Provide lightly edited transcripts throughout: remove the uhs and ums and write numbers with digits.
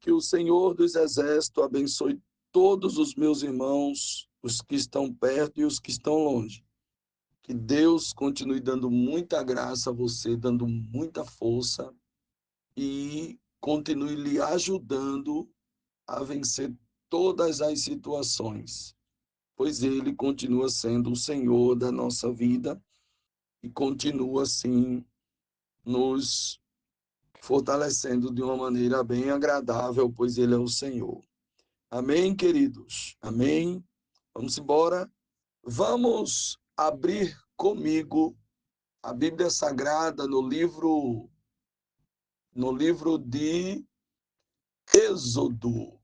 Que o Senhor dos Exércitos abençoe todos os meus irmãos, os que estão perto e os que estão longe. Que Deus continue dando muita graça a você, dando muita força e continue lhe ajudando a vencer todas as situações, pois Ele continua sendo o Senhor da nossa vida e continua, assim, nos fortalecendo de uma maneira bem agradável, pois Ele é o Senhor. Amém, queridos? Amém? Vamos embora? Vamos abrir comigo a Bíblia Sagrada no livro de Êxodo.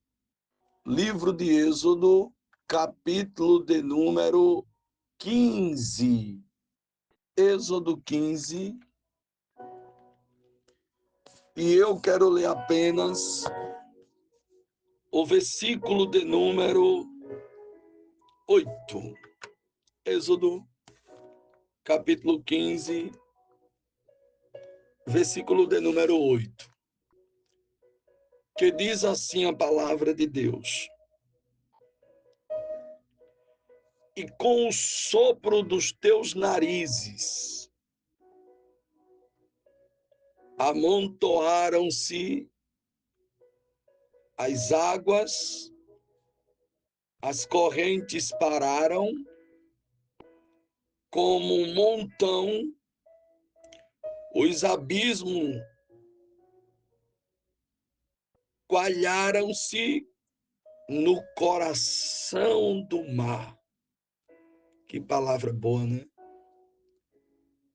Livro de Êxodo, capítulo de número 15. Êxodo 15. E eu quero ler apenas o versículo de número 8. Êxodo, capítulo 15, versículo de número 8. Que diz assim a palavra de Deus: e com o sopro dos teus narizes amontoaram-se as águas, as correntes pararam, como um montão, os abismos coalharam-se no coração do mar. Que palavra boa, né?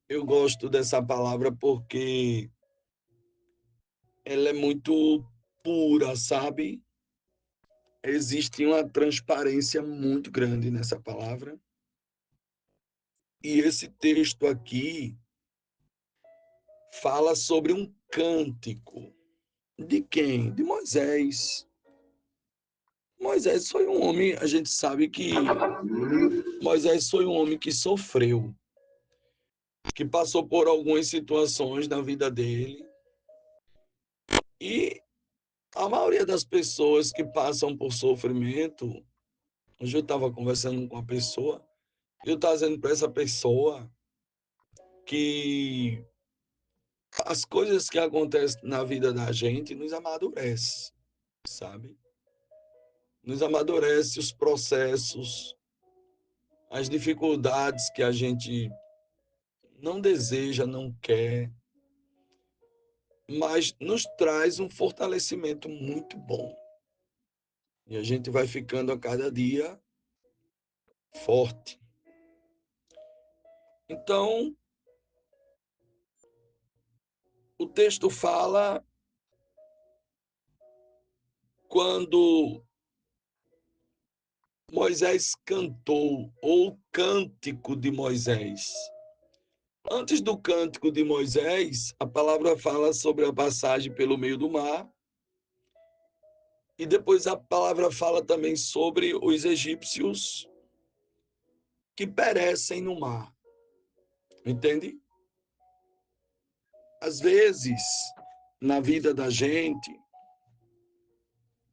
Eu gosto dessa palavra porque ela é muito pura, sabe? Existe uma transparência muito grande nessa palavra. E esse texto aqui fala sobre um cântico. De quem? De Moisés. Moisés foi um homem, a gente sabe que Moisés foi um homem que sofreu, que passou por algumas situações na vida dele. E a maioria das pessoas que passam por sofrimento, hoje eu estava conversando com uma pessoa, eu estava dizendo para essa pessoa que as coisas que acontecem na vida da gente nos amadurece, sabe? Nos amadurece os processos, as dificuldades que a gente não deseja, não quer, mas nos traz um fortalecimento muito bom. E a gente vai ficando a cada dia forte. Então, o texto fala quando Moisés cantou, ou cântico de Moisés. Antes do cântico de Moisés, a palavra fala sobre a passagem pelo meio do mar. E depois a palavra fala também sobre os egípcios que perecem no mar. Entende? Às vezes, na vida da gente,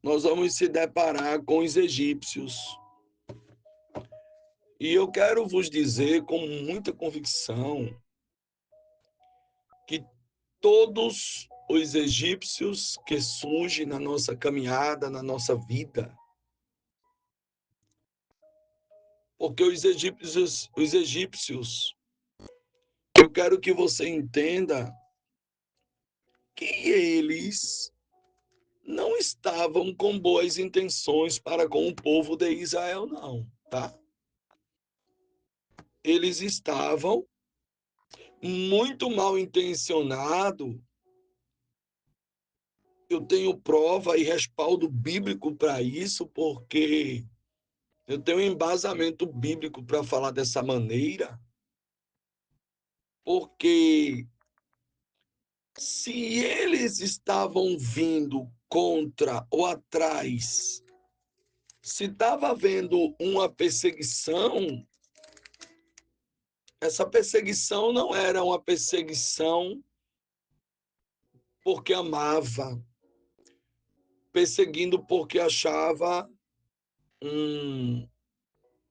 nós vamos se deparar com os egípcios. E eu quero vos dizer com muita convicção que todos os egípcios que surgem na nossa caminhada, na nossa vida, porque os egípcios, eu quero que você entenda que eles não estavam com boas intenções para com o povo de Israel, não, tá? Eles estavam muito mal intencionados. Eu tenho prova e respaldo bíblico para isso, porque eu tenho um embasamento bíblico para falar dessa maneira, porque se eles estavam vindo contra ou atrás, se estava havendo uma perseguição, essa perseguição não era uma perseguição porque amava, perseguindo porque achava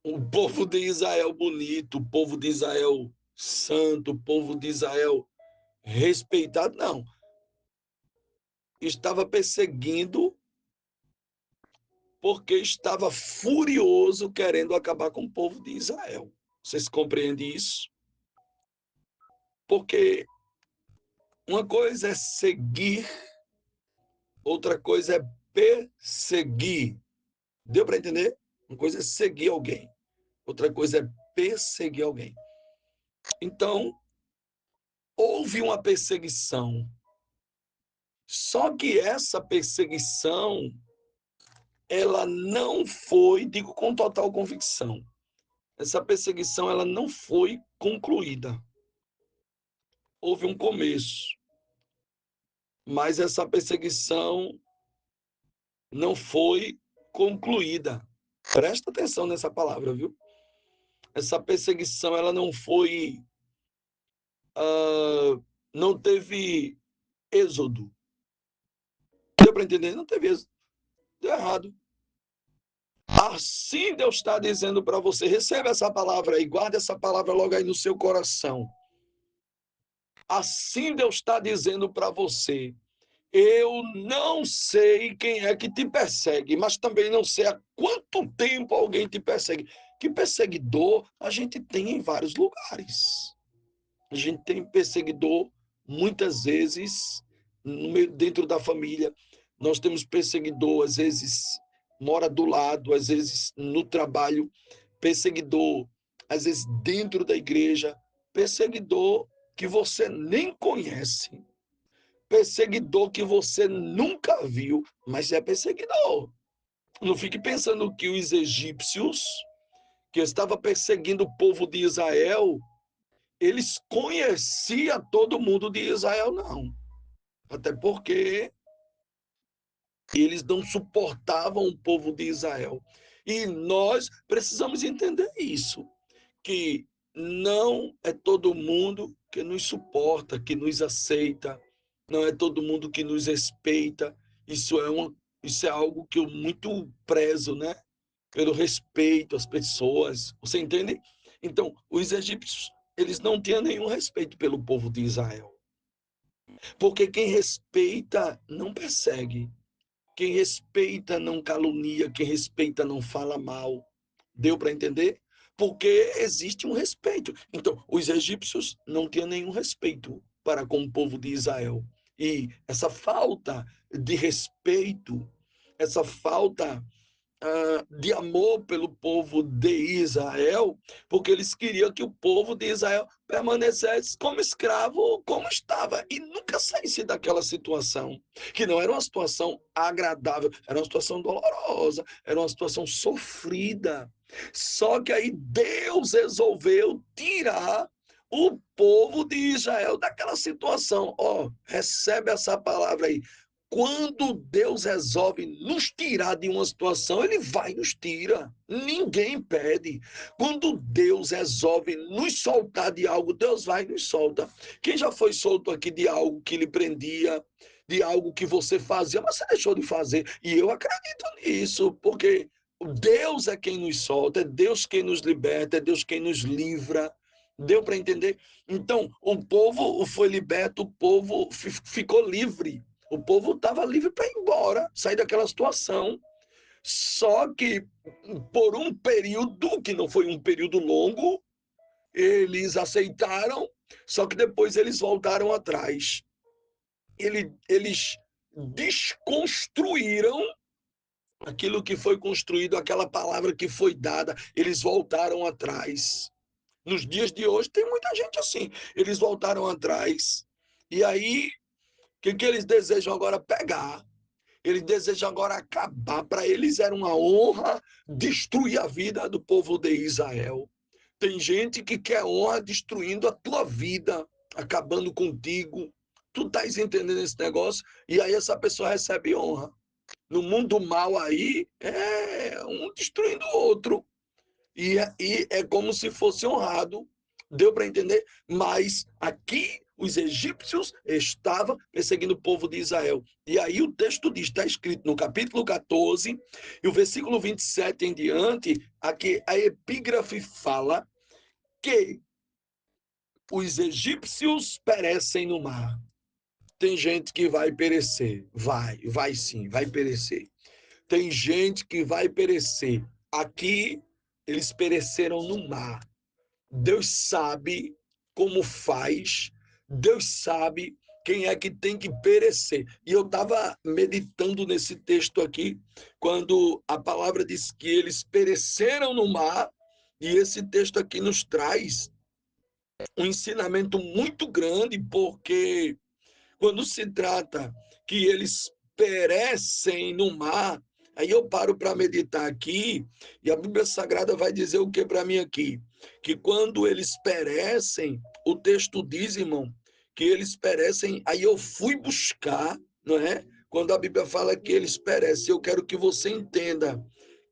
o povo de Israel bonito, o povo de Israel santo, o povo de Israel respeitado. Não, estava perseguindo porque estava furioso querendo acabar com o povo de Israel. Vocês compreendem isso? Porque uma coisa é seguir, outra coisa é perseguir. Deu para entender? Uma coisa é seguir alguém, outra coisa é perseguir alguém. Então, houve uma perseguição. Só que essa perseguição, ela não foi, digo com total convicção, essa perseguição ela não foi concluída. Houve um começo, mas essa perseguição não foi concluída. Presta atenção nessa palavra, viu? Essa perseguição ela não foi, não teve êxodo. Deu para entender? Não teve êxodo. Deu errado. Assim Deus está dizendo para você, receba essa palavra aí, guarda essa palavra logo aí no seu coração. Assim Deus está dizendo para você, eu não sei quem é que te persegue, mas também não sei há quanto tempo alguém te persegue. Que perseguidor a gente tem em vários lugares. A gente tem perseguidor muitas vezes dentro da família. Nós temos perseguidor, às vezes mora do lado, às vezes no trabalho, perseguidor, às vezes dentro da igreja, perseguidor que você nem conhece, perseguidor que você nunca viu, mas é perseguidor. Não fique pensando que os egípcios, que estavam perseguindo o povo de Israel, eles conheciam todo mundo de Israel, não. Até porque eles não suportavam o povo de Israel. E nós precisamos entender isso, que não é todo mundo que nos suporta, que nos aceita, não é todo mundo que nos respeita. Isso é algo que eu muito prezo, né? Pelo respeito às pessoas. Você entende? Então, os egípcios, eles não tinham nenhum respeito pelo povo de Israel. Porque quem respeita não persegue. Quem respeita não calunia, quem respeita não fala mal. Deu para entender? Porque existe um respeito. Então, os egípcios não tinham nenhum respeito para com o povo de Israel. E essa falta de respeito, essa falta de amor pelo povo de Israel, porque eles queriam que o povo de Israel permanecesse como escravo, como estava, e nunca saísse daquela situação, que não era uma situação agradável, era uma situação dolorosa, era uma situação sofrida. Só que aí Deus resolveu tirar o povo de Israel daquela situação. Ó, recebe essa palavra aí. Quando Deus resolve nos tirar de uma situação, Ele vai e nos tira. Ninguém impede. Quando Deus resolve nos soltar de algo, Deus vai e nos solta. Quem já foi solto aqui de algo que lhe prendia, de algo que você fazia, mas você deixou de fazer? E eu acredito nisso, porque Deus é quem nos solta, é Deus quem nos liberta, é Deus quem nos livra. Deu para entender? Então, o povo foi liberto, o povo ficou livre. O povo estava livre para ir embora, sair daquela situação. Só que por um período, que não foi um período longo, eles aceitaram, só que depois eles voltaram atrás. Eles desconstruíram aquilo que foi construído, aquela palavra que foi dada, eles voltaram atrás. Nos dias de hoje tem muita gente assim, eles voltaram atrás. E aí, o que eles desejam agora? Pegar. Eles desejam agora acabar. Para eles era uma honra destruir a vida do povo de Israel. Tem gente que quer honra destruindo a tua vida, acabando contigo. Tu estás entendendo esse negócio? E aí essa pessoa recebe honra. No mundo mal aí, é um destruindo o outro. E é como se fosse honrado. Deu para entender? Mas aqui os egípcios estavam perseguindo o povo de Israel. E aí o texto diz, está escrito no capítulo 14, e o versículo 27 em diante, aqui a epígrafe fala que os egípcios perecem no mar. Tem gente que vai perecer. Vai sim, vai perecer. Tem gente que vai perecer. Aqui, eles pereceram no mar. Deus sabe como faz. Deus sabe quem é que tem que perecer. E eu estava meditando nesse texto aqui, quando a palavra diz que eles pereceram no mar, e esse texto aqui nos traz um ensinamento muito grande, porque quando se trata que eles perecem no mar, aí eu paro para meditar aqui, e a Bíblia Sagrada vai dizer o que para mim aqui? Que quando eles perecem, o texto diz, irmão, que eles perecem, aí eu fui buscar, não é? Quando a Bíblia fala que eles perecem, eu quero que você entenda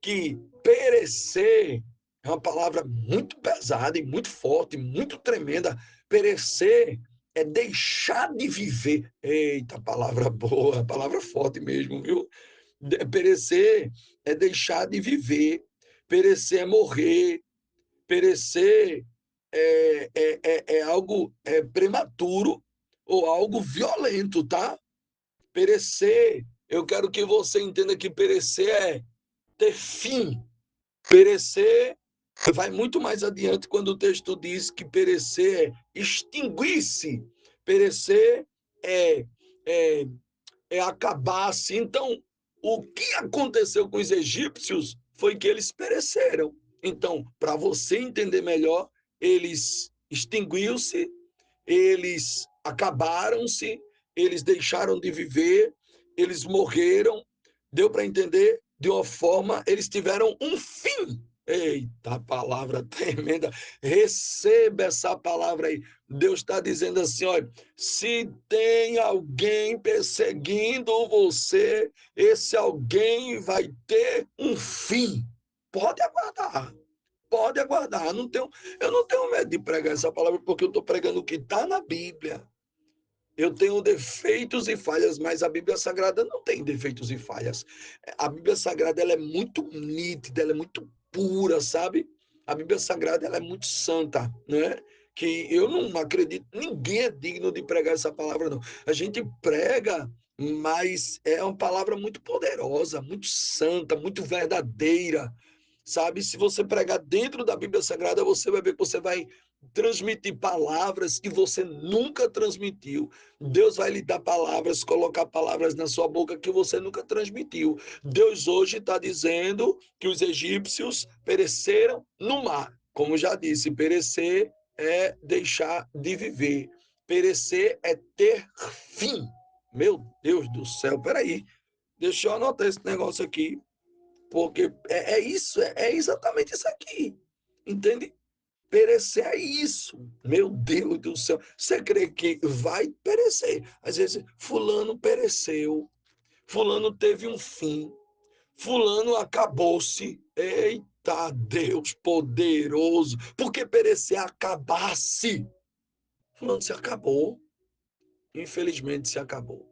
que perecer é uma palavra muito pesada e muito forte, muito tremenda. Perecer é deixar de viver. Eita, palavra boa, palavra forte mesmo, viu? Perecer é deixar de viver. Perecer é morrer. Perecer é algo prematuro ou algo violento, tá? Perecer, eu quero que você entenda que perecer é ter fim. Perecer vai muito mais adiante quando o texto diz que perecer é extinguir-se. Perecer é, é, é acabar-se. Então, o que aconteceu com os egípcios foi que eles pereceram. Então, para você entender melhor, eles extinguiu-se, eles acabaram-se, eles deixaram de viver, eles morreram. Deu para entender? De uma forma, eles tiveram um fim. Eita, palavra tremenda. Receba essa palavra aí. Deus está dizendo assim: olha, se tem alguém perseguindo você, esse alguém vai ter um fim. Pode aguardar. Pode aguardar. Eu não tenho medo de pregar essa palavra, porque eu estou pregando o que está na Bíblia. Eu tenho defeitos e falhas, mas a Bíblia Sagrada não tem defeitos e falhas. A Bíblia Sagrada ela é muito nítida, ela é muito pura, sabe? A Bíblia Sagrada ela é muito santa, né? Que eu não acredito, ninguém é digno de pregar essa palavra, não. A gente prega, mas é uma palavra muito poderosa, muito santa, muito verdadeira, sabe? Se você pregar dentro da Bíblia Sagrada, você vai ver que você vai transmitir palavras que você nunca transmitiu. Deus vai lhe dar palavras, colocar palavras na sua boca que você nunca transmitiu. Deus hoje está dizendo que os egípcios pereceram no mar. Como já disse, perecer é deixar de viver. Perecer é ter fim. Meu Deus do céu, peraí. Deixa eu anotar esse negócio aqui, porque é isso, é exatamente isso aqui. Entende? Perecer é isso. Meu Deus do céu. Você crê que vai perecer? Às vezes, fulano pereceu, fulano teve um fim, fulano acabou-se. Eita Deus poderoso. Porque perecer é acabar-se. Fulano se acabou. Infelizmente se acabou.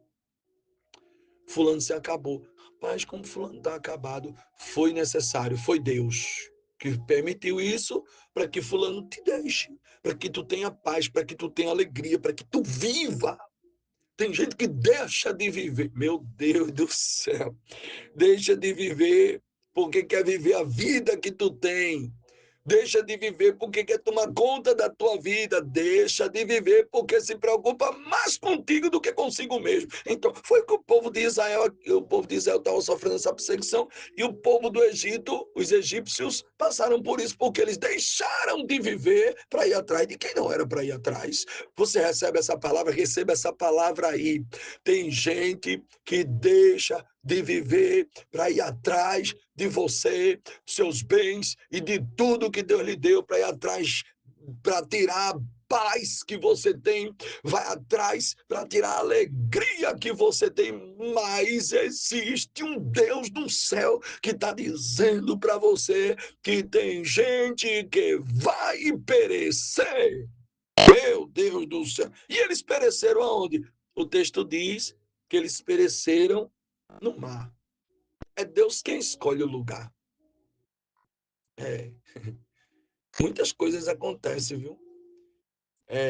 Fulano se acabou. Mas como fulano está acabado, foi necessário, foi Deus que permitiu isso para que fulano te deixe, para que tu tenha paz, para que tu tenha alegria, para que tu viva. Tem gente que deixa de viver. Meu Deus do céu. Deixa de viver porque quer viver a vida que tu tem. Deixa de viver porque quer tomar conta da tua vida. Deixa de viver porque se preocupa mais contigo do que consigo mesmo. Então, foi que o povo de Israel estava sofrendo essa perseguição e o povo do Egito, os egípcios, passaram por isso porque eles deixaram de viver para ir atrás de quem não era para ir atrás. Você recebe essa palavra, receba essa palavra aí. Tem gente que deixa de viver para ir atrás de você, seus bens e de tudo que Deus lhe deu para ir atrás, para tirar a paz que você tem, vai atrás para tirar a alegria que você tem, mas existe um Deus do céu que está dizendo para você que tem gente que vai perecer. Meu Deus do céu. E eles pereceram aonde? O texto diz que eles pereceram no mar. É Deus quem escolhe o lugar. É. Muitas coisas acontecem, viu?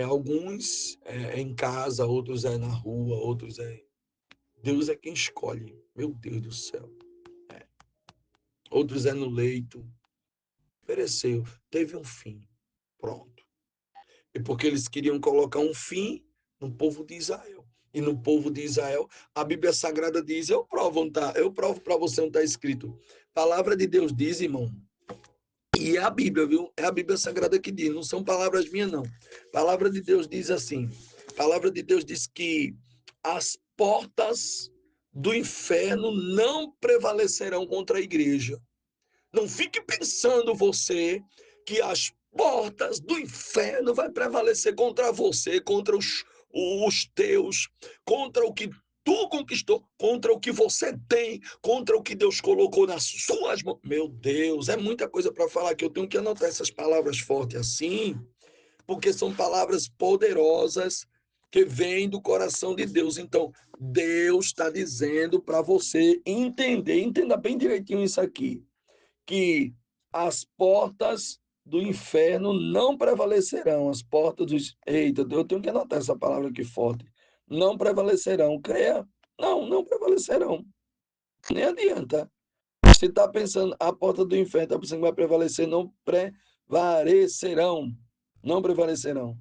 Alguns em casa, outros na rua, outros Deus é quem escolhe. Meu Deus do céu. Outros no leito. Pereceu. Teve um fim. Pronto. E porque eles queriam colocar um fim no povo de Israel. E no povo de Israel, a Bíblia Sagrada diz, eu provo para você onde está escrito. Palavra de Deus diz, irmão. E é a Bíblia, viu? É a Bíblia Sagrada que diz, não são palavras minhas, não. Palavra de Deus diz assim, palavra de Deus diz que as portas do inferno não prevalecerão contra a igreja. Não fique pensando você que as portas do inferno vai prevalecer contra você, contra os teus, contra o que tu conquistou, contra o que você tem, contra o que Deus colocou nas suas mãos. Meu Deus, é muita coisa para falar que eu tenho que anotar essas palavras fortes assim, porque são palavras poderosas que vêm do coração de Deus. Então, Deus está dizendo para você entender, entenda bem direitinho isso aqui, que as portas do inferno não prevalecerão, as portas dos... Eita, eu tenho que anotar essa palavra aqui forte. Não prevalecerão, creia. Não, não prevalecerão. Nem adianta. Se está pensando, a porta do inferno, está pensando que vai prevalecer, não prevalecerão. Não prevalecerão.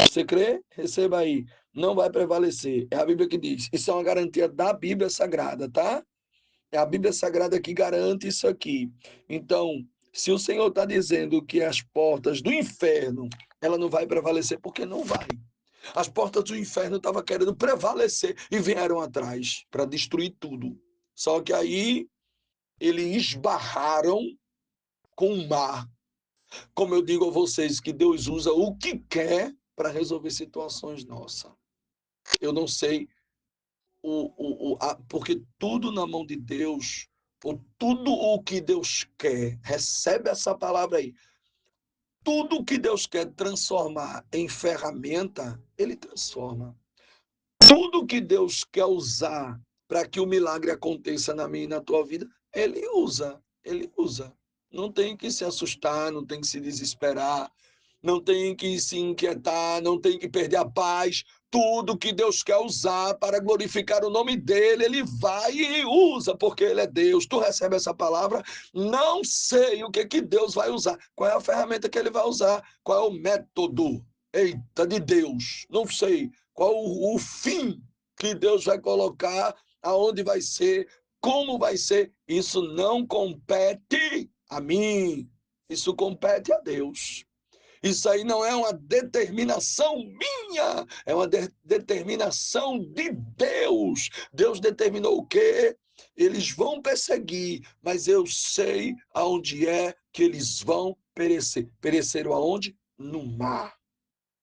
Você crê? Receba aí. Não vai prevalecer. É a Bíblia que diz. Isso é uma garantia da Bíblia Sagrada, tá? É a Bíblia Sagrada que garante isso aqui. Então, se o Senhor está dizendo que as portas do inferno ela não vai prevalecer, porque não vai. As portas do inferno estavam querendo prevalecer e vieram atrás para destruir tudo. Só que aí eles esbarraram com o mar. Como eu digo a vocês, que Deus usa o que quer para resolver situações nossas. Eu não sei porque tudo na mão de Deus, ou tudo o que Deus quer, recebe essa palavra aí. Tudo que Deus quer transformar em ferramenta, Ele transforma. Tudo que Deus quer usar para que o milagre aconteça na minha e na tua vida, Ele usa. Ele usa. Não tem que se assustar, não tem que se desesperar, não tem que se inquietar, não tem que perder a paz. Tudo que Deus quer usar para glorificar o nome dele, ele vai e usa, porque ele é Deus. Tu recebe essa palavra, não sei o que Deus vai usar. Qual é a ferramenta que ele vai usar? Qual é o método? Eita, de Deus. Não sei. Qual o fim que Deus vai colocar, aonde vai ser, como vai ser. Isso não compete a mim. Isso compete a Deus. Isso aí não é uma determinação minha, é uma determinação de Deus. Deus determinou o quê? Eles vão perseguir, mas eu sei aonde é que eles vão perecer. Pereceram aonde? No mar.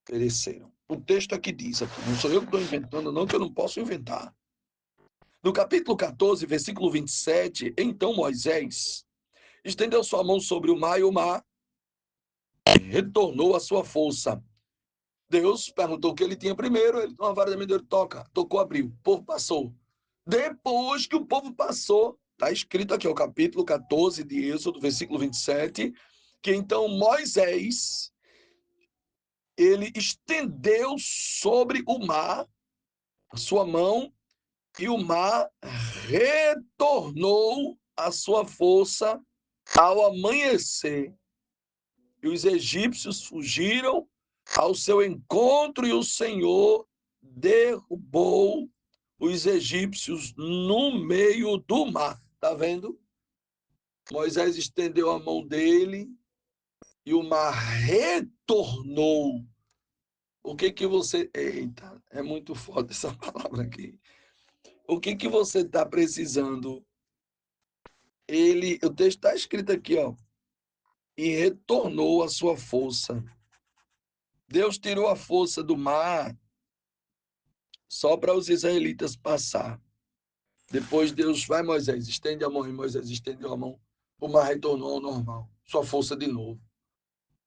Pereceram. O texto aqui diz, aqui, não sou eu que estou inventando, não, que eu não posso inventar. No capítulo 14, versículo 27, então Moisés estendeu sua mão sobre o mar e o mar retornou à sua força. Deus perguntou o que ele tinha primeiro, ele uma vara de amendoim, tocou, abriu, o povo passou. Depois que o povo passou, está escrito aqui, o capítulo 14 de Êxodo, versículo 27, que então Moisés, ele estendeu sobre o mar a sua mão e o mar retornou à sua força ao amanhecer. E os egípcios fugiram ao seu encontro e o Senhor derrubou os egípcios no meio do mar. Tá vendo? Moisés estendeu a mão dele e o mar retornou. O que que você... Eita, é muito forte essa palavra aqui. O que que você está precisando? O texto está escrito aqui, ó. E retornou a sua força. Deus tirou a força do mar só para os israelitas passar. Depois Deus vai, Moisés, estende a mão, e Moisés estendeu a mão. O mar retornou ao normal, sua força de novo.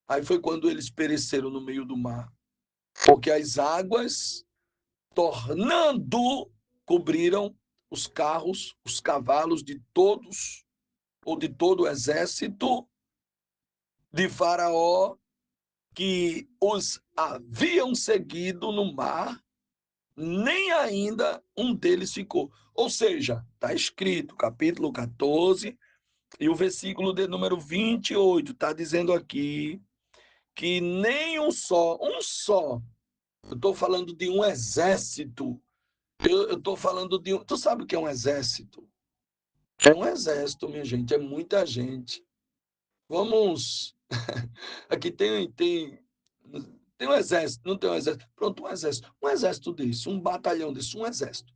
Aí foi quando eles pereceram no meio do mar, porque as águas, tornando, cobriram os carros, os cavalos de todos, ou de todo o exército de Faraó, que os haviam seguido no mar, nem ainda um deles ficou. Ou seja, está escrito, capítulo 14, e o versículo de número 28, está dizendo aqui que nem um só, eu estou falando de um exército, eu estou falando de um, tu sabe o que é um exército? É um exército, minha gente, é muita gente. Vamos, aqui tem um exército, não tem um exército? Pronto, um exército desse, um batalhão desse, um exército.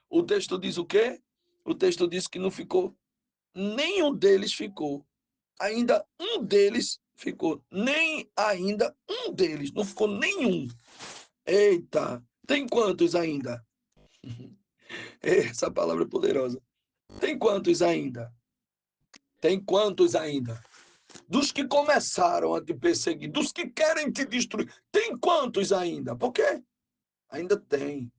O texto diz o quê? O texto diz que não ficou, nenhum deles ficou. Ainda um deles ficou. Nem ainda um deles. Não ficou nenhum. Eita, tem quantos ainda? Essa palavra é poderosa. Tem quantos ainda? Tem quantos ainda? Dos que começaram a te perseguir, dos que querem te destruir. Tem quantos ainda? Porque ainda tem.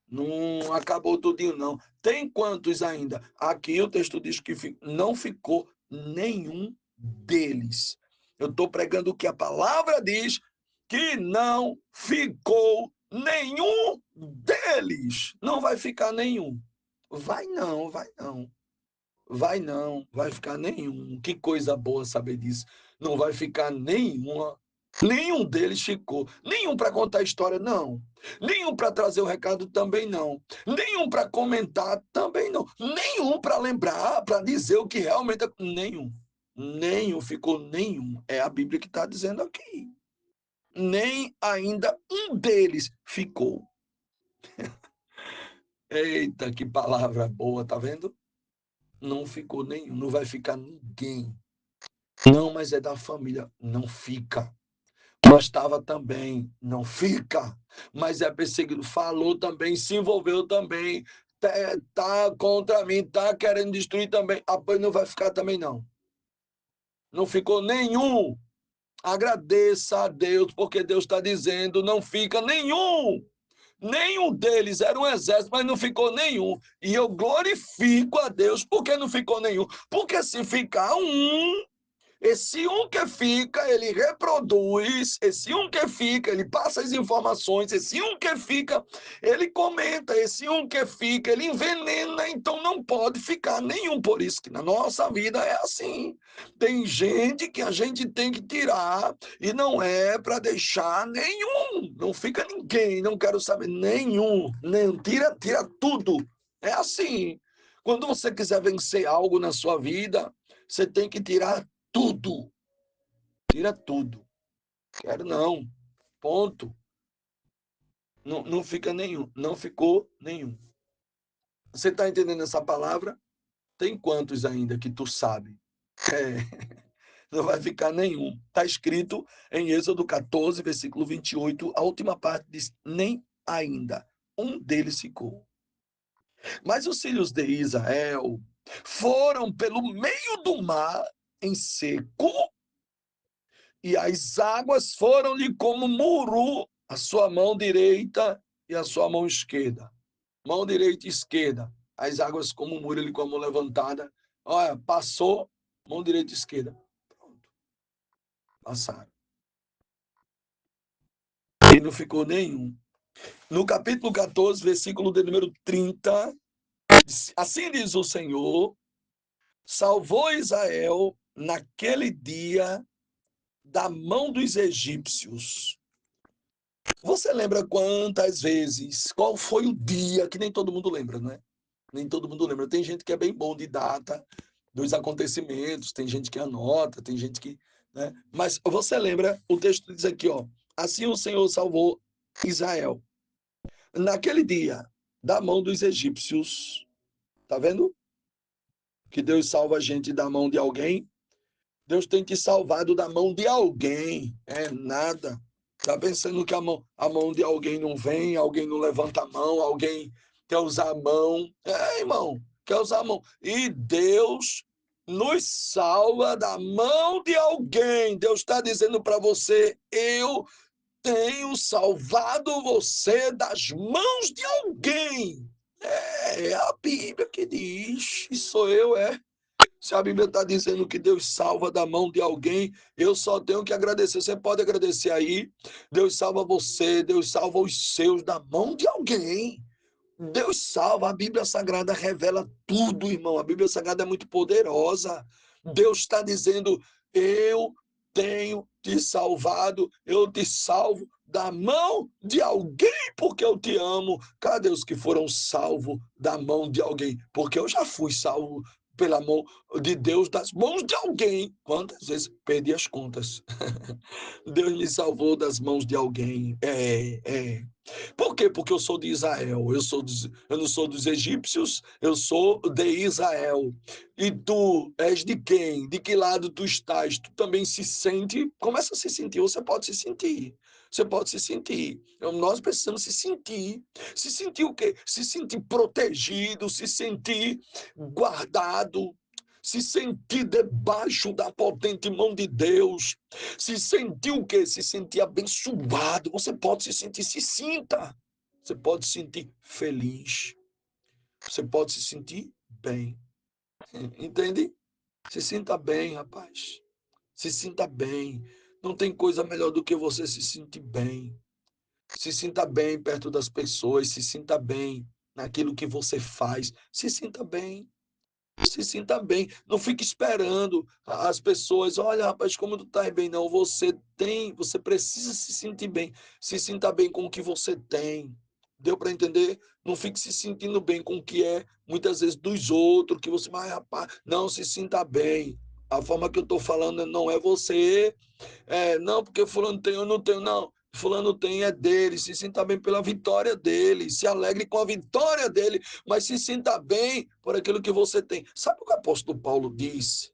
Não acabou tudinho, não. Tem quantos ainda? Aqui o texto diz que não ficou nenhum deles. Eu estou pregando o que a palavra diz, que não ficou nenhum deles. Não vai ficar nenhum. Vai não, vai não. Vai não, vai ficar nenhum. Que coisa boa saber disso. Não vai ficar nenhuma. Nenhum deles ficou. Nenhum para contar a história, não. Nenhum para trazer o recado, também não. Nenhum para comentar, também não. Nenhum para lembrar, para dizer o que realmente é. Nenhum. Nenhum ficou, nenhum. É a Bíblia que está dizendo aqui. Nem ainda um deles ficou. Eita, que palavra boa, tá vendo? Não ficou nenhum, não vai ficar ninguém. Não, mas é da família. Não fica. Mas estava também. Não fica. Mas é perseguido. Falou também, se envolveu também. Tá contra mim, tá querendo destruir também. Apoio não vai ficar também, não. Não ficou nenhum. Agradeça a Deus, porque Deus está dizendo, não fica nenhum. Nenhum deles era um exército, mas não ficou nenhum. E eu glorifico a Deus porque não ficou nenhum. Porque se ficar um, esse um que fica, ele reproduz, esse um que fica, ele passa as informações, esse um que fica, ele comenta, esse um que fica, ele envenena, então não pode ficar nenhum. Por isso que na nossa vida é assim. Tem gente que a gente tem que tirar e não é para deixar nenhum. Não fica ninguém, não quero saber nenhum. Nem, tira tudo. É assim. Quando você quiser vencer algo na sua vida, você tem que tirar tudo. Tira tudo. Quero não. Ponto. Não, não fica nenhum. Não ficou nenhum. Você está entendendo essa palavra? Tem quantos ainda que tu sabe? É, não vai ficar nenhum. Está escrito em Êxodo 14, versículo 28, a última parte diz, nem ainda. Um deles ficou. Mas os filhos de Israel foram pelo meio do mar em seco, e as águas foram-lhe como muro, a sua mão direita e a sua mão esquerda. Mão direita e esquerda. As águas como muro, ele com a mão levantada. Olha, passou, mão direita e esquerda. Pronto, passaram. E não ficou nenhum. No capítulo 14, versículo de número 30, assim diz o Senhor, salvou Israel naquele dia da mão dos egípcios. Você lembra quantas vezes, qual foi o dia, que nem todo mundo lembra, né? Nem todo mundo lembra. Tem gente que é bem bom de data dos acontecimentos, tem gente que anota, tem gente que, né? Mas você lembra, o texto diz aqui, ó, assim o Senhor salvou Israel. Naquele dia, da mão dos egípcios, tá vendo? Que Deus salva a gente da mão de alguém. Deus tem te salvado da mão de alguém. É nada. Tá pensando que a mão de alguém não vem, alguém não levanta a mão, alguém quer usar a mão. É, irmão, quer usar a mão. E Deus nos salva da mão de alguém. Deus está dizendo para você: eu tenho salvado você das mãos de alguém. É a Bíblia que diz, e sou eu, é. Se a Bíblia está dizendo que Deus salva da mão de alguém, eu só tenho que agradecer. Você pode agradecer aí. Deus salva você, Deus salva os seus da mão de alguém. Deus salva, a Bíblia Sagrada revela tudo, irmão. A Bíblia Sagrada é muito poderosa. Deus está dizendo: eu tenho te salvado, eu te salvo da mão de alguém, porque eu te amo. Cadê os que foram salvos da mão de alguém? Porque eu já fui salvo pela mão de Deus, das mãos de alguém. Quantas vezes perdi as contas? Deus me salvou das mãos de alguém. Por quê? Porque eu sou de Israel. Eu não sou dos egípcios, eu sou de Israel. E tu és de quem? De que lado tu estás? Tu também se sente? Começa a se sentir. Você pode se sentir. Você pode se sentir. Nós precisamos se sentir. Se sentir o quê? Se sentir protegido, se sentir guardado, se sentir debaixo da potente mão de Deus, se sentir o quê? Se sentir abençoado. Você pode se sentir, se sinta. Você pode se sentir feliz. Você pode se sentir bem. Entende? Se sinta bem, rapaz. Se sinta bem. Não tem coisa melhor do que você se sentir bem. Se sinta bem perto das pessoas. Se sinta bem naquilo que você faz. Se sinta bem. Se sinta bem, não fique esperando as pessoas, olha, rapaz, como tu tá bem, não, você precisa se sentir bem, se sinta bem com o que você tem, deu para entender? Não fique se sentindo bem com o que é, muitas vezes, dos outros, que você, mas, rapaz, não, se sinta bem, a forma que eu tô falando não é você, não, porque fulano tem, eu não tenho, não. Fulano tem, é dele, se sinta bem pela vitória dele, se alegre com a vitória dele, mas se sinta bem por aquilo que você tem. Sabe o que o apóstolo Paulo diz?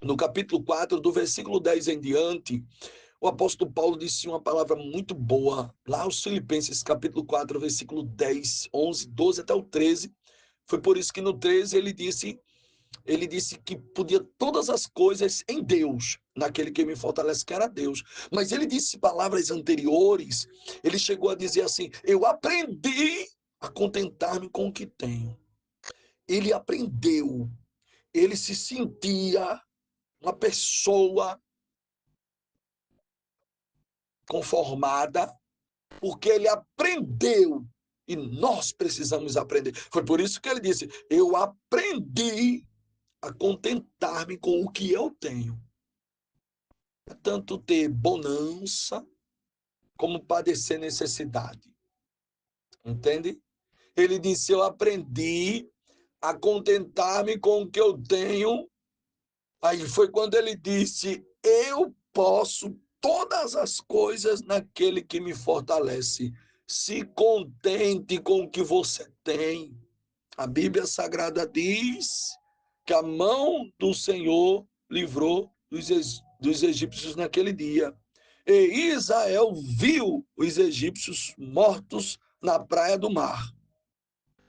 No capítulo 4, do versículo 10 em diante, o apóstolo Paulo disse uma palavra muito boa, lá aos Filipenses, capítulo 4, versículo 10, 11, 12 até o 13. Foi por isso que no 13 ele disse que podia todas as coisas em Deus, naquele que me fortalece, que era Deus. Mas ele disse palavras anteriores, ele chegou a dizer assim: eu aprendi a contentar-me com o que tenho. Ele aprendeu, ele se sentia uma pessoa conformada, porque ele aprendeu. E nós precisamos aprender. Foi por isso que ele disse: eu aprendi a contentar-me com o que eu tenho. Tanto ter bonança como padecer necessidade. Entende? Ele disse: eu aprendi a contentar-me com o que eu tenho. Aí foi quando ele disse: eu posso todas as coisas naquele que me fortalece. Se contente com o que você tem. A Bíblia Sagrada diz que a mão do Senhor livrou dos egípcios naquele dia. E Israel viu os egípcios mortos na praia do mar.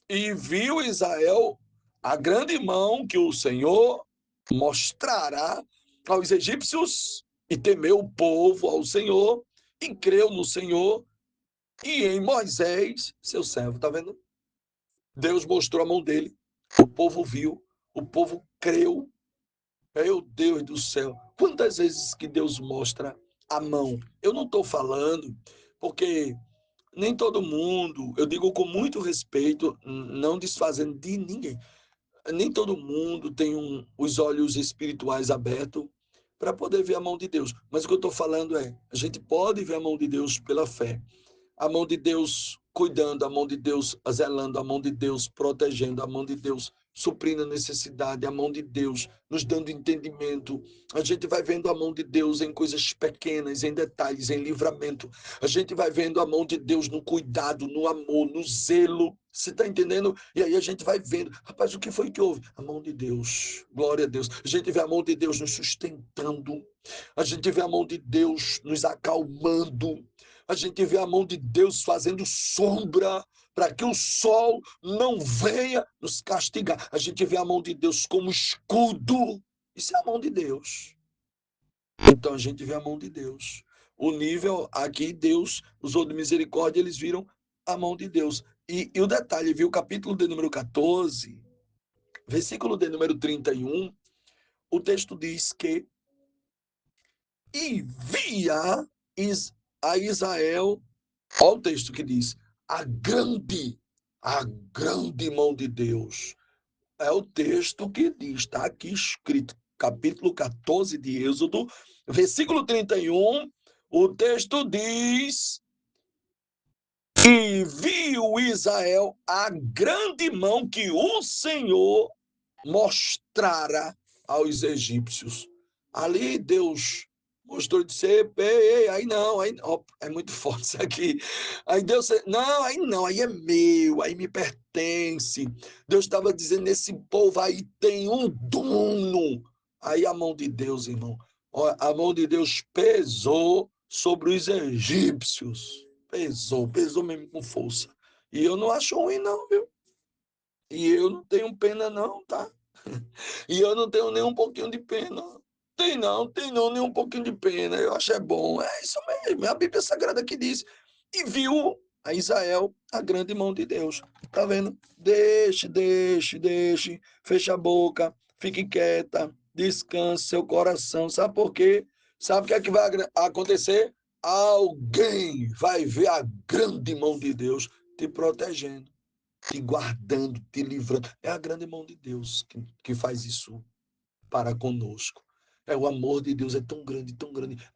E viu Israel a grande mão que o Senhor mostrará aos egípcios, e temeu o povo ao Senhor, e creu no Senhor e em Moisés, seu servo. Está vendo? Deus mostrou a mão dele, o povo viu, o povo creu. Meu Deus do céu, quantas vezes que Deus mostra a mão? Eu não estou falando porque nem todo mundo, eu digo com muito respeito, não desfazendo de ninguém, nem todo mundo tem os olhos espirituais abertos para poder ver a mão de Deus. Mas o que eu estou falando é, a gente pode ver a mão de Deus pela fé. A mão de Deus cuidando, a mão de Deus zelando, a mão de Deus protegendo, a mão de Deus suprindo a necessidade, a mão de Deus nos dando entendimento. A gente vai vendo a mão de Deus em coisas pequenas, em detalhes, em livramento. A gente vai vendo a mão de Deus no cuidado, no amor, no zelo. Você está entendendo? E aí a gente vai vendo, rapaz, o que foi que houve? A mão de Deus, glória a Deus. A gente vê a mão de Deus nos sustentando, a gente vê a mão de Deus nos acalmando, A gente vê a mão de Deus fazendo sombra para que o sol não venha nos castigar. A gente vê a mão de Deus como escudo. Isso é a mão de Deus. Então a gente vê a mão de Deus. O nível aqui, Deus usou de misericórdia, eles viram a mão de Deus. E o detalhe, viu? O capítulo de número 14, versículo de número 31, o texto diz que e via a Israel, olha o texto que diz, a grande mão de Deus. É o texto que diz, está aqui escrito, capítulo 14 de Êxodo, versículo 31, o texto diz, e viu Israel a grande mão que o Senhor mostrara aos egípcios. Ali Deus mostrou de ser, aí não, aí ó, é muito forte isso aqui. Aí Deus, não, aí é meu, aí me pertence. Deus estava dizendo, esse povo aí tem um dono. Aí a mão de Deus, irmão, a mão de Deus pesou sobre os egípcios. Pesou mesmo com força. E eu não acho ruim não, viu? E eu não tenho pena não, tá? E eu não tenho nem um pouquinho de pena. Tem não, nem um pouquinho de pena. Eu acho é bom. É isso mesmo. É a Bíblia Sagrada que diz. E viu a Israel a grande mão de Deus. Tá vendo? Deixe. Feche a boca. Fique quieta. Descanse seu coração. Sabe por quê? Sabe o que é que vai acontecer? Alguém vai ver a grande mão de Deus te protegendo, te guardando, te livrando. É a grande mão de Deus que faz isso para conosco. É o amor de Deus é tão grande,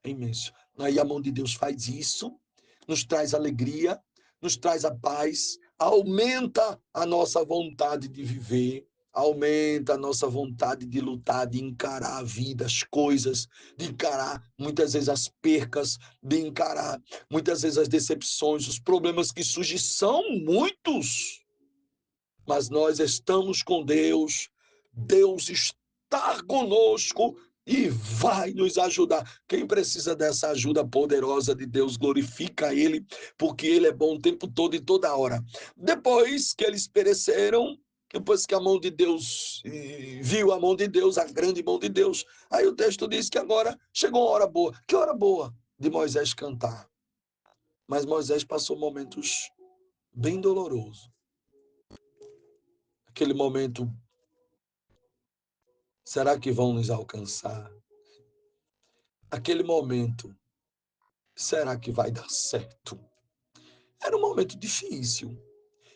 é imenso. Aí a mão de Deus faz isso, nos traz alegria, nos traz a paz, aumenta a nossa vontade de viver, aumenta a nossa vontade de lutar, de encarar a vida, as coisas, de encarar muitas vezes as percas, de encarar muitas vezes as decepções, os problemas que surgem são muitos, mas nós estamos com Deus, Deus está conosco e vai nos ajudar. Quem precisa dessa ajuda poderosa de Deus, glorifica Ele, porque Ele é bom o tempo todo e toda hora. Depois que eles pereceram, depois que a mão de Deus, viu a mão de Deus, a grande mão de Deus, aí o texto diz que agora chegou uma hora boa. Que hora boa de Moisés cantar? Mas Moisés passou momentos bem dolorosos. Aquele momento, será que vão nos alcançar? Aquele momento, será que vai dar certo? Era um momento difícil.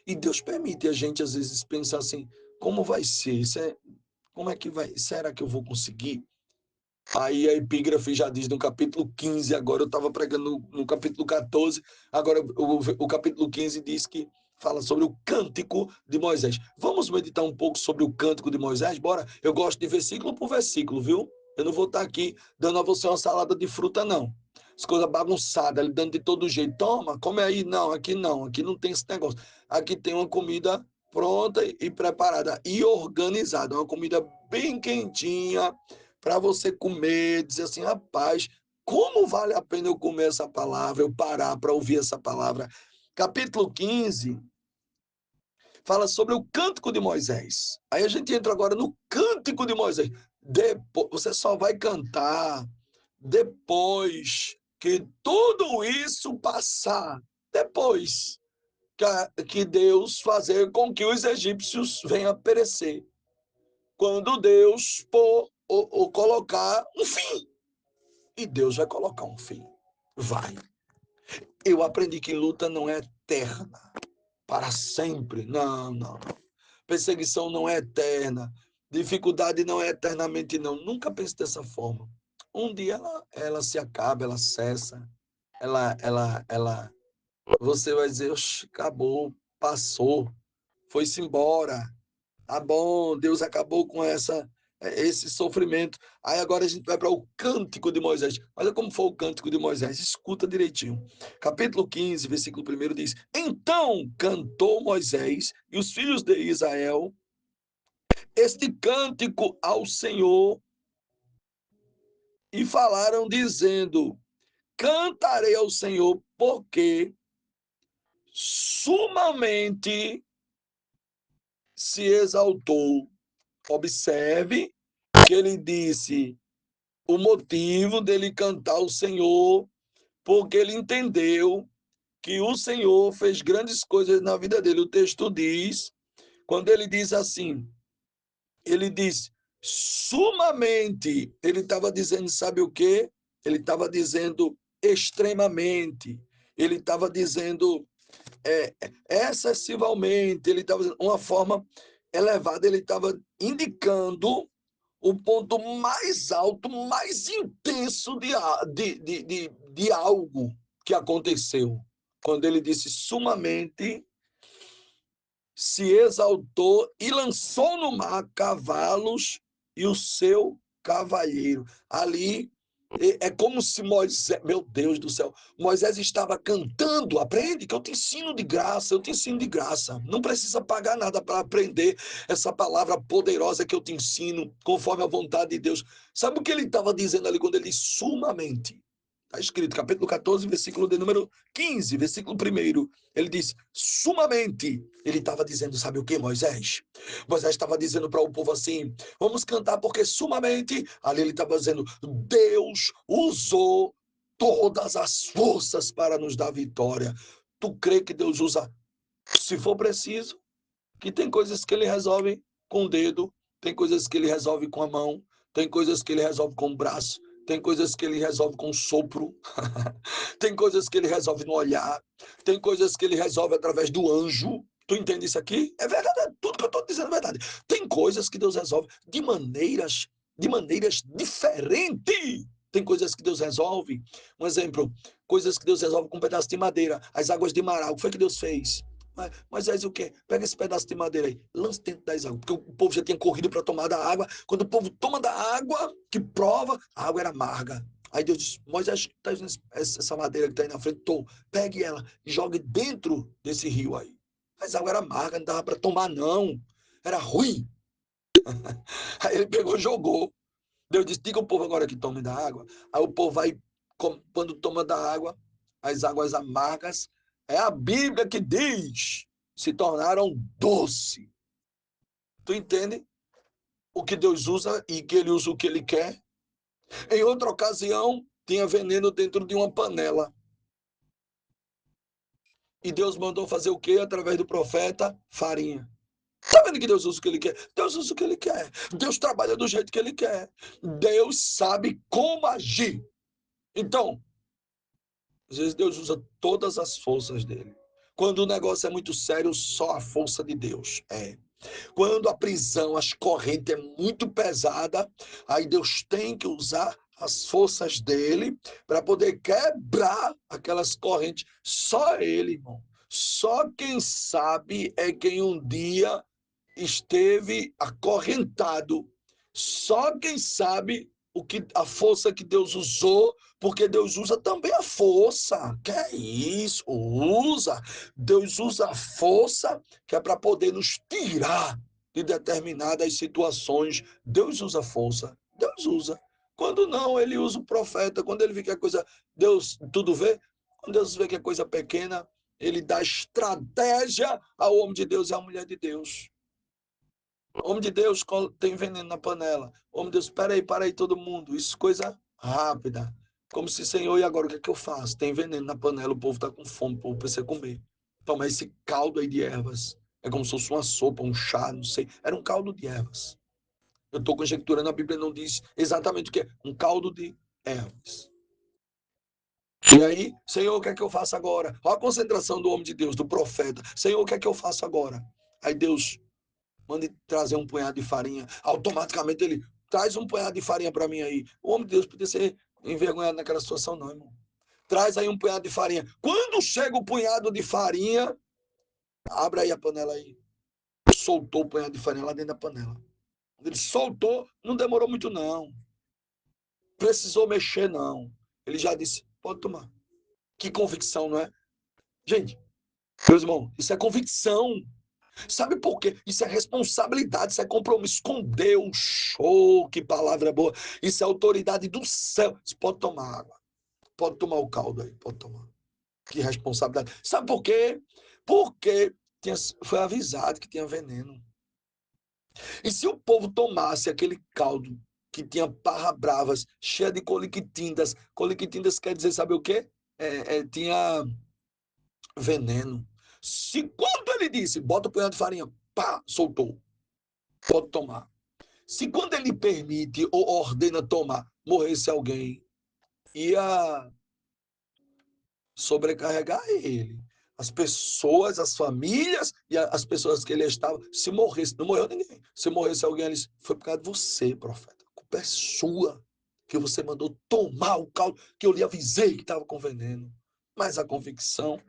E Deus permite a gente, às vezes, pensar assim: como vai ser? Como é que vai? Será que eu vou conseguir? Aí a epígrafe já diz no capítulo 15, agora eu estava pregando no capítulo 14, agora o capítulo 15 diz que fala sobre o cântico de Moisés. Vamos meditar um pouco sobre o cântico de Moisés? Bora? Eu gosto de versículo por versículo, viu? Eu não vou estar aqui dando a você uma salada de fruta, não. As coisas bagunçadas, ele dando de todo jeito. Toma, come aí. Não, aqui não tem esse negócio. Aqui tem uma comida pronta e preparada e organizada, uma comida bem quentinha, para você comer, dizer assim, rapaz, como vale a pena eu comer essa palavra, eu parar para ouvir essa palavra. Capítulo 15 fala sobre o cântico de Moisés. Aí a gente entra agora no cântico de Moisés. Depois, você só vai cantar depois que tudo isso passar. Depois que Deus fazer com que os egípcios venham a perecer. Quando Deus ou colocar um fim. E Deus vai colocar um fim. Vai. Eu aprendi que luta não é eterna, para sempre. Não. Perseguição não é eterna. Dificuldade não é eternamente, não. Nunca pense dessa forma. Um dia ela se acaba, ela cessa. Ela, você vai dizer, acabou, passou, foi-se embora. Tá bom, Deus acabou com esse sofrimento. Aí agora a gente vai para o cântico de Moisés. Olha como foi o cântico de Moisés. Escuta direitinho. Capítulo 15, versículo 1 diz: Então cantou Moisés e os filhos de Israel este cântico ao Senhor e falaram dizendo: Cantarei ao Senhor, porque sumamente se exaltou. Observe que ele disse o motivo dele cantar o Senhor, porque ele entendeu que o Senhor fez grandes coisas na vida dele. O texto diz, quando ele diz assim, ele diz sumamente, ele estava dizendo, sabe o quê? Ele estava dizendo extremamente, ele estava dizendo excessivamente, ele estava dizendo uma forma elevada, ele estava indicando o ponto mais alto, mais intenso de algo que aconteceu. Quando ele disse sumamente, se exaltou e lançou no mar cavalos e o seu cavalheiro. Ali é como se Moisés, meu Deus do céu, Moisés estava cantando. Aprende que eu te ensino de graça, eu te ensino de graça. Não precisa pagar nada para aprender essa palavra poderosa que eu te ensino, conforme a vontade de Deus. Sabe o que ele estava dizendo ali quando ele diz sumamente? Está escrito, capítulo 14, versículo de número 15, versículo 1. Ele diz, sumamente. Ele estava dizendo, sabe o que, Moisés? Moisés estava dizendo para o povo assim, vamos cantar porque sumamente. Ali ele estava dizendo, Deus usou todas as forças para nos dar vitória. Tu crê que Deus usa, se for preciso, que tem coisas que ele resolve com o dedo, tem coisas que ele resolve com a mão, tem coisas que ele resolve com o braço, tem coisas que ele resolve com o sopro, tem coisas que ele resolve no olhar, tem coisas que ele resolve através do anjo. Tu entende isso aqui? É verdade, tudo que eu estou dizendo é verdade. Tem coisas que Deus resolve de maneiras diferentes. Tem coisas que Deus resolve. Um exemplo, coisas que Deus resolve com um pedaço de madeira. As águas de Mará, o que foi que Deus fez? Mas aí o quê? Pega esse pedaço de madeira aí, lança dentro das águas, porque o povo já tinha corrido para tomar da água. Quando o povo toma da água, que prova, a água era amarga. Aí Deus disse, Moisés, tá essa madeira que está aí na frente, pegue ela e jogue dentro desse rio aí. Mas a água era amarga, não dava para tomar não, era ruim. Aí ele pegou e jogou. Deus disse, diga o povo agora que tome da água. Aí o povo vai, quando toma da água, as águas amargas, é a Bíblia que diz, se tornaram doce. Tu entende? O que Deus usa e que ele usa o que ele quer. Em outra ocasião, tinha veneno dentro de uma panela. E Deus mandou fazer o quê? Através do profeta, farinha. Tá vendo que Deus usa o que ele quer? Deus usa o que ele quer. Deus trabalha do jeito que ele quer. Deus sabe como agir. Então, às vezes Deus usa todas as forças dele. Quando o negócio é muito sério, só a força de Deus. Quando a prisão, as correntes é muito pesada, aí Deus tem que usar as forças dele para poder quebrar aquelas correntes. Só ele, irmão. Só quem sabe é quem um dia esteve acorrentado. Só quem sabe a força que Deus usou, porque Deus usa também a força. Que é isso? Usa. Deus usa a força que é para poder nos tirar de determinadas situações. Deus usa a força. Deus usa. Quando não, ele usa o profeta. Quando ele vê que a coisa, Deus tudo vê. Quando Deus vê que é coisa pequena, ele dá estratégia ao homem de Deus e à mulher de Deus. Homem de Deus tem veneno na panela. Homem de Deus, para aí todo mundo. Isso coisa rápida. Como se, Senhor, e agora o que é que eu faço? Tem veneno na panela, o povo está com fome, o povo precisa comer. Toma esse caldo aí de ervas. É como se fosse uma sopa, um chá, não sei. Era um caldo de ervas. Eu estou conjecturando, a Bíblia não diz exatamente o que é. Um caldo de ervas. E aí, Senhor, o que é que eu faço agora? Olha a concentração do homem de Deus, do profeta. Senhor, o que é que eu faço agora? Aí Deus mande trazer um punhado de farinha. Automaticamente ele traz um punhado de farinha para mim aí. O homem de Deus podia ser envergonhado naquela situação, não, irmão. Traz aí um punhado de farinha. Quando chega o punhado de farinha, abre aí a panela aí. Soltou o punhado de farinha lá dentro da panela. Quando ele soltou, não demorou muito, não. Precisou mexer, não. Ele já disse, pode tomar. Que convicção, não é? Gente, meus irmãos, isso é convicção. Sabe por quê? Isso é responsabilidade, isso é compromisso com Deus. Oh, que palavra boa. Isso é autoridade do céu. Você pode tomar água. Pode tomar o caldo aí, pode tomar. Que responsabilidade. Sabe por quê? Porque foi avisado que tinha veneno. E se o povo tomasse aquele caldo que tinha parra bravas, cheia de coliquitindas quer dizer, sabe o quê? Tinha veneno. Se quando ele disse, bota o punhado de farinha, pá, soltou, pode tomar. Se quando ele permite ou ordena tomar, morresse alguém, ia sobrecarregar ele. As pessoas, as famílias e as pessoas que ele estava, se morresse, não morreu ninguém. Se morresse alguém, ele foi por causa de você, profeta. A culpa é sua, que você mandou tomar o caldo, que eu lhe avisei que estava com veneno. Mas a convicção,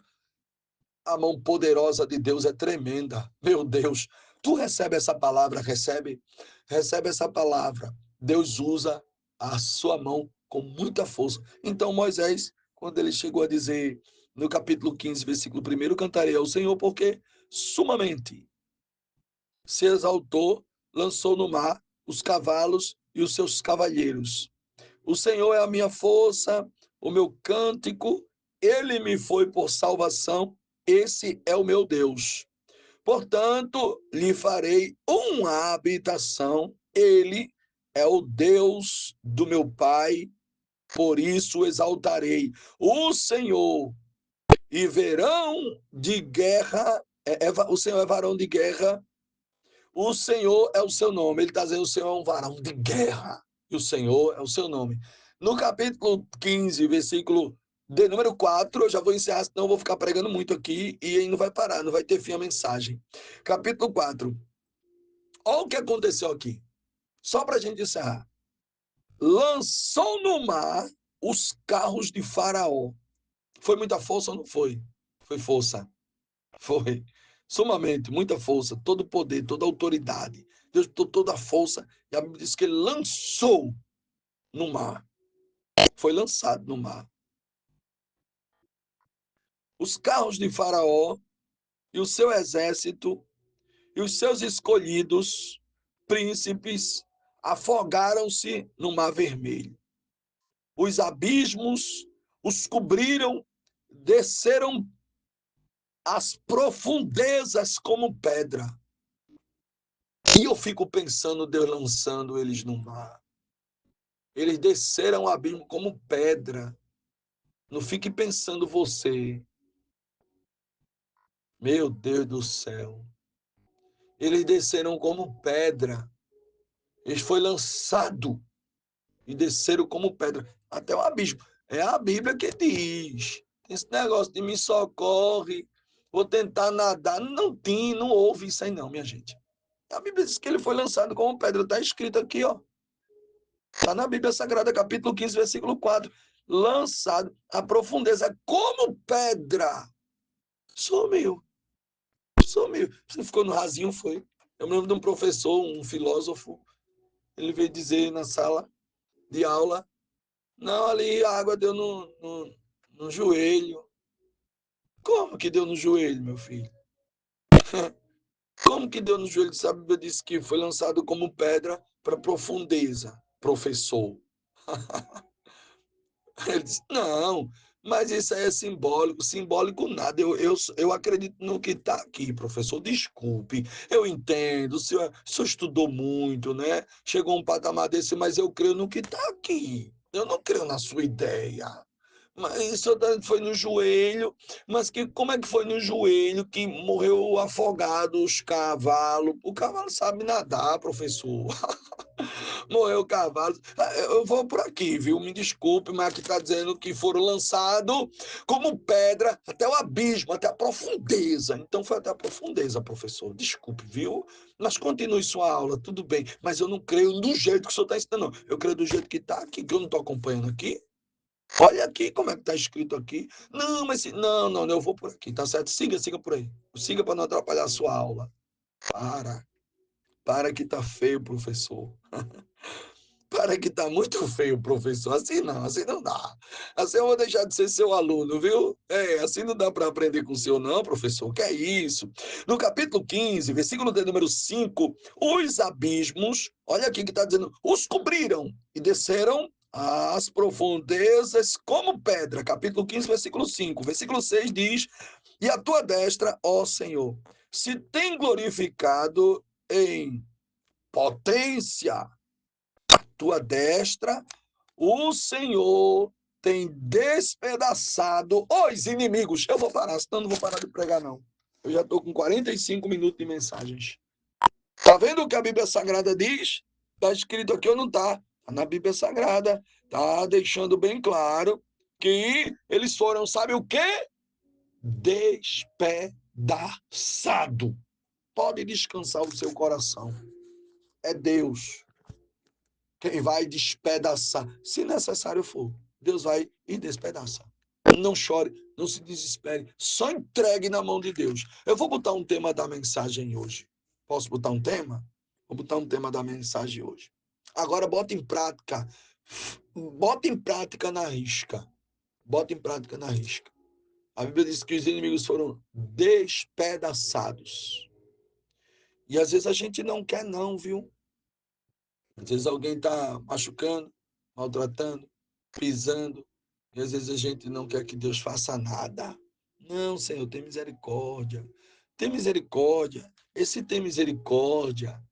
a mão poderosa de Deus é tremenda. Meu Deus, tu recebe essa palavra, recebe essa palavra. Deus usa a sua mão com muita força. Então Moisés, quando ele chegou a dizer no capítulo 15, versículo 1, cantarei ao Senhor porque sumamente se exaltou, lançou no mar os cavalos e os seus cavalheiros. O Senhor é a minha força, o meu cântico, ele me foi por salvação, esse é o meu Deus. Portanto, lhe farei uma habitação, ele é o Deus do meu pai, por isso exaltarei o Senhor. E verão de guerra, o Senhor é varão de guerra, o Senhor é o seu nome. Ele está dizendo: o Senhor é um varão de guerra. E o Senhor é o seu nome. No capítulo 15, versículo de número 4, eu já vou encerrar, senão eu vou ficar pregando muito aqui e aí não vai parar, não vai ter fim a mensagem. Capítulo 4. Olha o que aconteceu aqui. Só para a gente encerrar. Lançou no mar os carros de Faraó. Foi muita força ou não foi? Foi força. Foi. Sumamente, muita força, todo poder, toda autoridade. Deus botou toda a força e a Bíblia diz que ele lançou no mar. Foi lançado no mar. Os carros de Faraó e o seu exército e os seus escolhidos príncipes afogaram-se no mar vermelho. Os abismos os cobriram, desceram as profundezas como pedra. E eu fico pensando Deus lançando eles no mar. Eles desceram o abismo como pedra. Não fique pensando você. Meu Deus do céu. Eles desceram como pedra. Eles foi lançado e desceram como pedra até o abismo. É a Bíblia que diz. Esse negócio de me socorre, vou tentar nadar. Não tem, não houve isso aí não, minha gente. A Bíblia diz que ele foi lançado como pedra. Está escrito aqui, ó. Está na Bíblia Sagrada, capítulo 15, versículo 4. Lançado à profundeza como pedra. Sumiu. Sumiu. Você ficou no rasinho, foi. Eu me lembro de um professor, um filósofo, ele veio dizer na sala de aula, não, ali a água deu no joelho. Como que deu no joelho, meu filho? Como que deu no joelho? A Bíblia disse que foi lançado como pedra para profundeza, professor. Ele disse, não, mas isso aí é simbólico. Simbólico nada. Eu acredito no que está aqui, professor. Desculpe, eu entendo. O senhor estudou muito, né? Chegou a um patamar desse, mas eu creio no que está aqui. Eu não creio na sua ideia. Mas isso foi no joelho, mas como é que foi no joelho que morreu afogado os cavalos? O cavalo sabe nadar, professor. Morreu o cavalo. Eu vou por aqui, viu? Me desculpe, mas aqui está dizendo que foram lançados como pedra até o abismo, até a profundeza. Então foi até a profundeza, professor. Desculpe, viu? Mas continue sua aula, tudo bem. Mas eu não creio do jeito que o senhor está ensinando, não. Eu creio do jeito que está aqui, que eu não estou acompanhando aqui. Olha aqui como é que está escrito aqui. Não, mas não, eu vou por aqui, tá certo? Siga por aí. Siga para não atrapalhar a sua aula. Para que tá feio, professor. Para que tá muito feio, professor. Assim não dá. Assim eu vou deixar de ser seu aluno, viu? Assim não dá para aprender com o senhor, não, professor. Que é isso? No capítulo 15, versículo de número 5, os abismos, olha aqui que está dizendo, os cobriram e desceram as profundezas como pedra. Capítulo 15, versículo 5. Versículo 6 diz: e a tua destra, ó Senhor, se tem glorificado em potência, a tua destra, o Senhor tem despedaçado os inimigos. Eu vou parar, senão não vou parar de pregar, não. Eu já estou com 45 minutos de mensagens. Tá vendo o que a Bíblia Sagrada diz? Está escrito aqui ou não está? Tá na Bíblia Sagrada. Tá deixando bem claro que eles foram, sabe o quê? Despedaçado. Pode descansar o seu coração. É Deus quem vai despedaçar, se necessário for. Deus vai e despedaçar. Não chore, não se desespere, só entregue na mão de Deus. Eu vou botar um tema da mensagem hoje. Posso botar um tema? Vou botar um tema da mensagem hoje. Agora bota em prática. Bota em prática na risca. Bota em prática na risca. A Bíblia diz que os inimigos foram despedaçados. E às vezes a gente não quer não, viu? Às vezes alguém está machucando, maltratando, pisando, e às vezes a gente não quer que Deus faça nada. Não, Senhor, tem misericórdia. Tem misericórdia. Esse tem misericórdia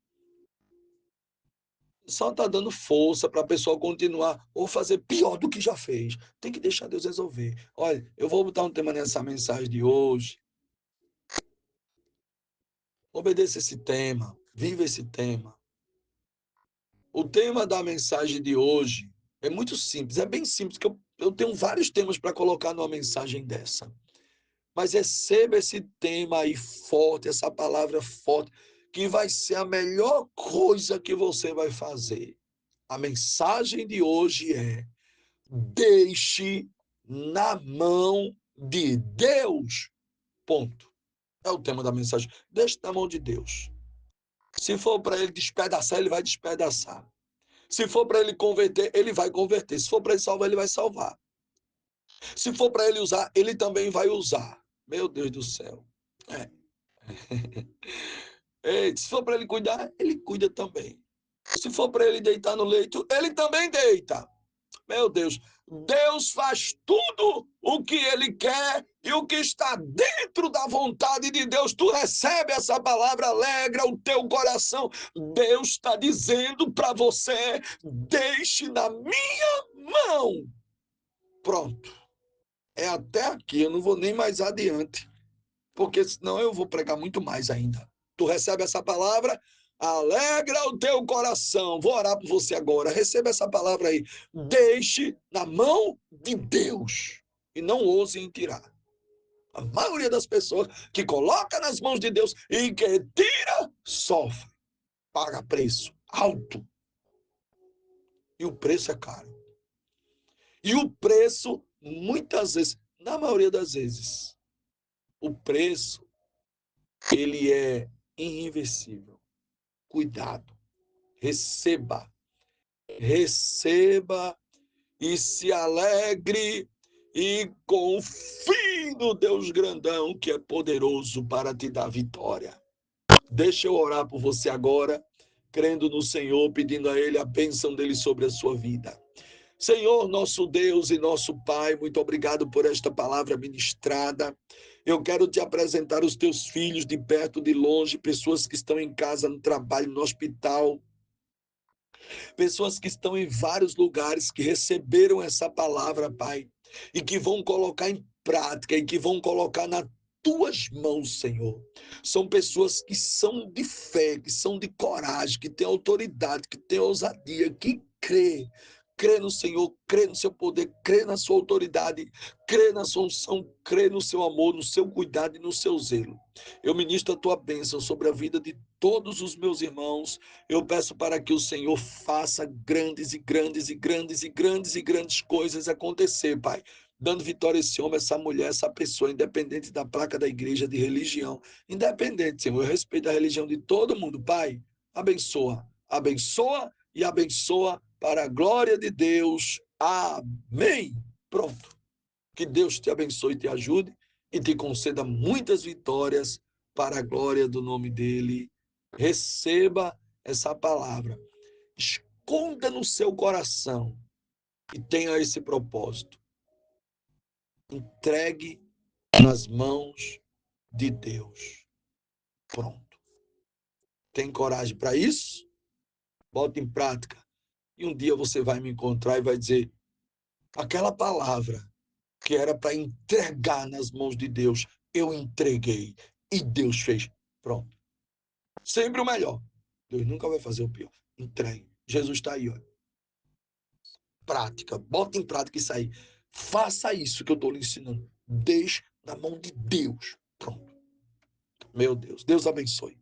só está dando força para a pessoa continuar ou fazer pior do que já fez. Tem que deixar Deus resolver. Olha, eu vou botar um tema nessa mensagem de hoje. Obedeça esse tema, viva esse tema. O tema da mensagem de hoje é muito simples, é bem simples, que eu tenho vários temas para colocar numa mensagem dessa. Mas receba esse tema aí forte, essa palavra forte, que vai ser a melhor coisa que você vai fazer. A mensagem de hoje é: deixe na mão de Deus. Ponto. É o tema da mensagem. Deixe na mão de Deus. Se for para ele despedaçar, ele vai despedaçar. Se for para ele converter, ele vai converter. Se for para ele salvar, ele vai salvar. Se for para ele usar, ele também vai usar. Meu Deus do céu. É. Se for para ele cuidar, ele cuida também. Se for para ele deitar no leito, ele também deita. Meu Deus, Deus faz tudo o que ele quer e o que está dentro da vontade de Deus. Tu recebe essa palavra, alegra o teu coração. Deus está dizendo para você: deixe na minha mão. Pronto. É até aqui, eu não vou nem mais adiante, porque senão eu vou pregar muito mais ainda. Tu recebe essa palavra? Alegra o teu coração. Vou orar por você agora. Receba essa palavra aí. Deixe na mão de Deus e não ouse em tirar. A maioria das pessoas que coloca nas mãos de Deus e que tira, sofre, paga preço alto. E o preço é caro. E o preço, muitas vezes, na maioria das vezes, o preço, ele é irreversível. Cuidado. Receba, receba e se alegre e confie no Deus grandão que é poderoso para te dar vitória. Deixa eu orar por você agora, crendo no Senhor, pedindo a Ele a bênção dele sobre a sua vida. Senhor, nosso Deus e nosso Pai, muito obrigado por esta palavra ministrada. Eu quero te apresentar os teus filhos de perto, de longe, pessoas que estão em casa, no trabalho, no hospital, pessoas que estão em vários lugares, que receberam essa palavra, Pai, e que vão colocar em prática e que vão colocar nas tuas mãos, Senhor. São pessoas que são de fé, que são de coragem, que têm autoridade, que têm ousadia, que crê no Senhor, crê no seu poder, crê na sua autoridade, crê na sua unção, crê no seu amor, no seu cuidado e no seu zelo. Eu ministro a tua bênção sobre a vida de todos os meus irmãos. Eu peço para que o Senhor faça grandes e grandes e grandes e grandes e grandes coisas acontecer, Pai. Dando vitória a esse homem, essa mulher, essa pessoa, independente da placa da igreja, de religião. Independente, Senhor, eu respeito a religião de todo mundo, Pai. Abençoa, abençoa e abençoa para a glória de Deus. Amém. Pronto. Que Deus te abençoe e te ajude e te conceda muitas vitórias para a glória do nome dele. Receba essa palavra. Esconda no seu coração e tenha esse propósito. Entregue nas mãos de Deus. Pronto. Tem coragem para isso? Bota em prática. E um dia você vai me encontrar e vai dizer: aquela palavra que era para entregar nas mãos de Deus, eu entreguei e Deus fez. Pronto. Sempre o melhor. Deus nunca vai fazer o pior. Entregue. Jesus está aí, ó. Prática. Bota em prática isso aí. Faça isso que eu estou lhe ensinando. Deixe na mão de Deus. Pronto. Meu Deus. Deus abençoe.